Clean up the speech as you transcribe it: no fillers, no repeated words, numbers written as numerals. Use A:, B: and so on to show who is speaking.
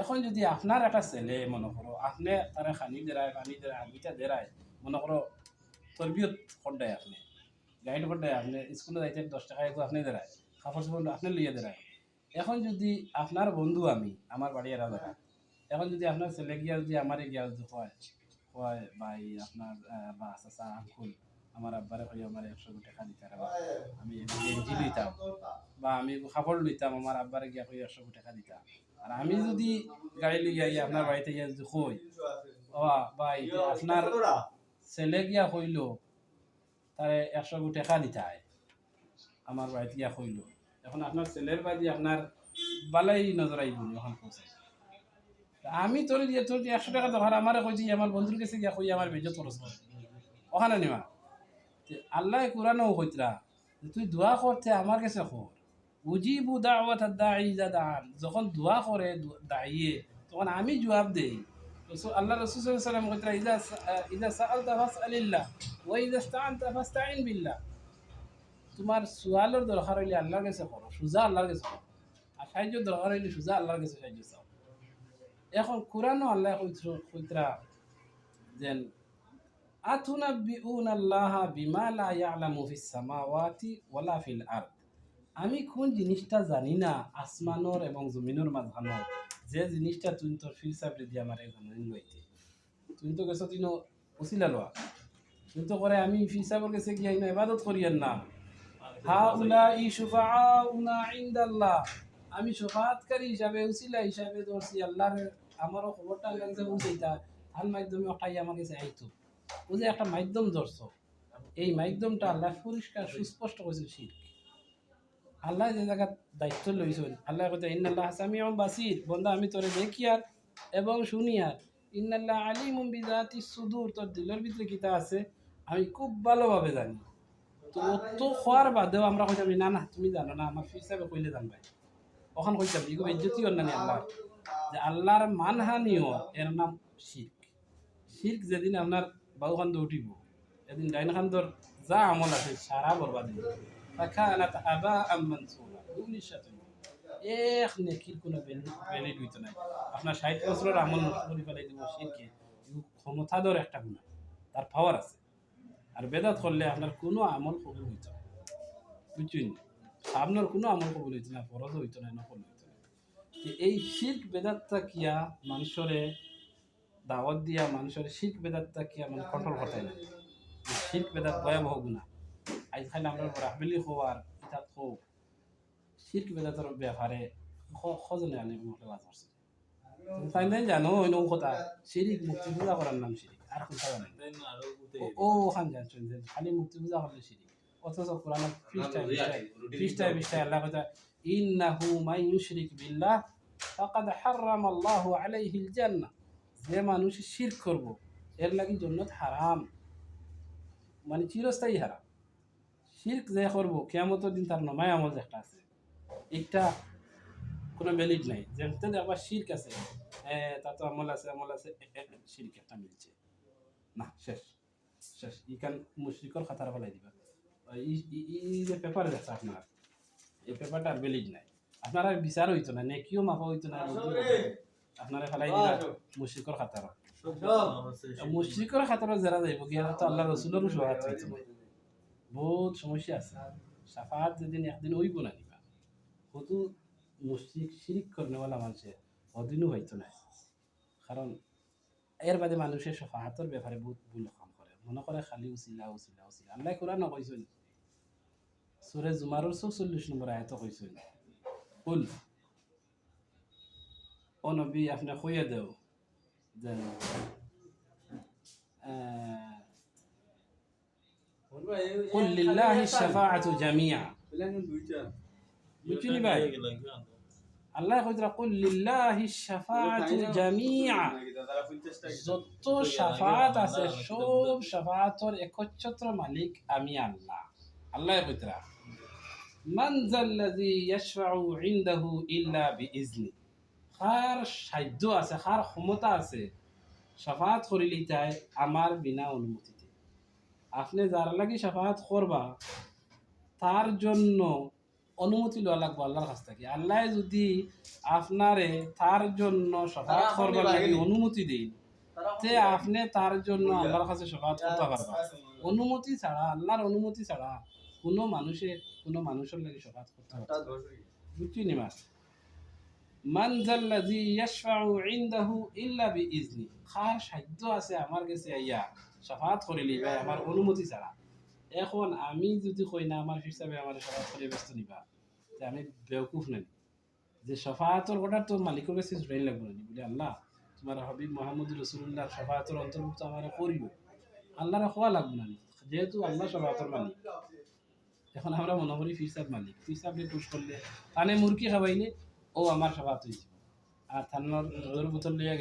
A: এখন যদি আপনার একটা ছেলে মনে করো আপনি তারা খানি দেরায় পানি দেরায় আবিটা দেরায় মনে করো তরবিয়ত করডায় আপনি গাইড করডায় আপনি স্কুলে যাইতে 10 টাকা একটু আপনি দেরায় কাপড় চোপড় আপনি লইয়া দেরায়। এখন যদি আপনার বন্ধু আমি আমার বাড়ি এরা দেখা, এখন যদি আপনার ছেলে গিয়া যদি আমারে গিয়া যদি হয় হয় ভাই আপনার বা চাচা আঙ্কুল আমার আব্বারে কই আমার 100 টাকা দিতে পারবা, আমি গেঞ্জি লইতাম বা আমি কাপড় লইতাম আমার আব্বারে গিয়া কই 100 টাকা দিতাম। আর আমি যদি গাড়ি লইয়া গিয়া আপনার বাড়িতে গিয়া যদি কই ও ভাই আপনার ছেলে গিয়া কইলো তারে 100 টাকা দিতে হয় আমার বাড়িতে গিয়া কইলো, এখন আপনার ছেলের বাড়ি আপনার বালাই নজর আইব এখন পৌঁছায়। আমি তোর 100 টাকা দরকার আমারে কইছি আমার বন্ধুর কাছে গিয়া কই আমার বেজত খরচ কর ওখানে নিমা। আল্লাহ কোরআনও কইতরা তুই দোয়া করতে আমার কাছে কর, উজিবু দাওয়াত দাঈ ইযা দাআন, যখন দোয়া করে দাইয়ে তখন আমি জবাব দেই। আল্লাহ রাসূল সাল্লাল্লাহু আলাইহি ওয়াসাল্লাম কইতরা ইযা সাআলতা ফাসআলিল্লাহ ওয়া ইযা ইসতাআনতা ফাস্তাইন বিল্লাহ, তোমার সুয়ালের দরকার হইলে আল্লাহর কাছে করো, সুজা আল্লাহর কাছে করো, আর সাহায্যের দরকার হইলে সুজা আল্লাহর কাছে সাহায্য চাও। এখন কোরআনও আল্লাহ কইতরা যেন আতুনাব্বিউনাল্লাহা বিমা লা ইয়ালামু ফিস সামাওয়াতি ওয়ালা ফিল আরদ, আমি কোন জিনিসটা জানি না আসমানোর এবং জমিনের মাঝখানো, যে জিনিসটা তুই তোর ফিলসাফে দিয়ে আমার জানি লইতে, তুই তো গেছো তুই উসিলা লওয়া, তুই তো করে আমি ফিলসাফের কাছে গিয়ে না ইবাদত করিয়েন না। হা উলা ই শুফাআউনা ইনদাল্লাহ, আমি শুফাআতকারী হিসাবে উসিলা হিসাবে ধরছি আল্লাহর, আমারও খবরটা আল্লাহর কাছে পৌঁছাইতা, তার মাধ্যমে ওটাই আমার কাছে আইতো। ও যে একটা মাধ্যম ধরছ, এই মাধ্যমটা আল্লাহ পরিষ্কার সুস্পষ্ট করেছে শিরক। আল্লাহ যে জায়গা দায়িত্ব লইছেন, আল্লাহ কইতে ইন্নাল্লাহ সামিউন বাসীর, বন্ধা আমি তোরে দেখি আর এবং শুনি আর, ইন্নাল্লাহ আলিমুম বিযাতিস সুদূর, তোর দিলের ভিতরে কিতা আছে আমি খুব ভালোভাবে জানি। তো অত খোয়ার বাদেও আমরা কইতাম না না তুমি জানো না, আমার হিসাবে কইলে জানবাই, ওখান কইতাম এগুলো ইজ্জতি অন্যান্য আল্লাহ, যে আল্লাহর মানহানিও এর নাম শিরক। শিরক যেদিন আপনার বাউখান্দ উঠিব এদিন ডাইন খান্দর যা আমল আছে সারা বরবাদ হয়ে যাবে। ফাকানাত হাবাআম মানসুরা, এক নেকির কোনো ভ্যালিড হইতো না। আপনার 60 বছরের আমল নষ্ট করে ফেলাই দিব শিরকে, ক্ষমতাধর একটা গুণা, তার পাওয়ার আছে। আর বেদাত করলে আপনার কোনো আমল কবুল হইতো না, বুঝছেন? সামনের কোনো আমল কবুল হইতো না, ফরজ হইতো না, নকল হইতো না। এই শিরক বেদাতটা কিয়া মানুষরে দাওয়াত দিয়া মানুষের শিরক বেদাতটা কিয়া মানে কন্ট্রোল করতে না। শিরক বেদাত ভয়াবহ গুণা। আজকাল আমরা রাহবেলি হওয়ার কিতাব হোক শিরক বেদাতের ব্যাপারে সজনে আনি মুখে বাজ করছে। তাই নাই জানো অন্য কথা শিরিক মুক্তি পূজা করার নাম শিরিক, আর কোনটা জানেন ও খান জানছেন যে খালি মুক্তি পূজা করলে শিরিক, অথচ কোরআনের পৃষ্ঠায় আল্লাহ কথা ইন্নাহু মান ইউশরিক বিল্লাহ ফাকাদ হারামাল্লাহু আলাইহিল জান্নাহ, যে মানুষ শিরক করব এর লাগি জান্নাত হারাম, মানে চিরস্থায়ী হারাম। শিরক যে করব কিয়ামতের দিন তার নমায় আমল একটা আছে, একটা কোনো ভ্যালিড নাই, যেমন আবার শিরক আছে তা তো আমল আছে শিরক একটা মিলছে না, শেষ শেষ ইখান মুশরিকর খাতার ফেলাই দিবা। এই যে পেপার আছে আপনার, এই পেপারটা আর ভ্যালিড নাই, আপনার আর বিচার হইতো না, নেকিও মাফা হইতো না, আপনারা ফেলাই দিবা মুশরিকর খাতার। মুশরিকর খাতার যারা যাইব গিয়া তো আল্লাহ রসুলেরও সহায়তা হইতো না, বহুত সমস্যা আছে। সাফাত যেদিন একদিন হইব না নিবা, শুধু মুশরিক শিরিক করনেওয়ালা মানুষের অদিনও হইতো না, কারণ এর বাদে মানুষের সফাহাতের ব্যাপারে বহুত ভুল কাম করে, মনে করে খালি উসিলা উসিলা উসিলা। আল্লাহ কোরআন কইছেন সূরা জুমারের 44 নম্বর আয়াতে কইছেন কুল ও নবী আপনি কইয়া দেও যে কুল লিল্লাহি শাফাআতু জামিআ, বুঝছেন ভাই? আল্লাহ কইতরা কুল লিল্লাহি শাফাআতু জামিআ, যত শাফাআত আছে সব শাফাআতের একচ্ছত্র মালিক আমি আল্লাহ। আল্লাহ কইতরা মান যাল্লাযী ইয়াশফাউ ইনদাহু ইল্লা বিইজনি, কার সাধ্য আছে কার ক্ষমতা আছে শাফাআত করিলি তাই আমার বিনা অনুমতিতে। আপনি যার লাগি শাফাআত করবা তার জন্য অনুমতি লওয়া লাগবো আল্লাহর কাছ থেকে। আল্লাহ যদি আপনারে তার জন্য শফাআত করবার লাগি অনুমতি দেন, তে আপনি তার জন্য আল্লাহর কাছে শফাআত করতে পারবা। অনুমতি ছাড়া, আল্লাহর অনুমতি ছাড়া কোনো মানুষের লাগি শফাআত করতে পারবে না। বুঝছি নি মা? মান যাল্লাযী ইয়াশফাউ ইনদাহু ইল্লা বিইজনি, কার সাধ্য আছে আমার কাছে আইয়া শফাআত করিলি ভাই আমার অনুমতি ছাড়া। এখন আমি যদি কই না আমার হিসাবে আমার শফাআত করে ব্যস্ত নিবা, যে আমি বেওকুফ নাই যে শফাআতর কথা তো মালিকের কাছে জুড়াই লাগবে না বলে আল্লাহ তোমার হাবিব মোহাম্মদ রাসূলুল্লাহ শফাআতর অন্তর্ভুক্ত আমার করিব, আল্লাহর খোয়া লাগবে না, যেহেতু আল্লাহ শফাআতর মালিক। এখন আমরা মনে করি ফিরসাব মালিক, ফিরসাবকে পুশ করলে তানে মুরগি খাওয়াইলে ও আমার শফাআত হয়েছে, আর থানার বোতল লিয়া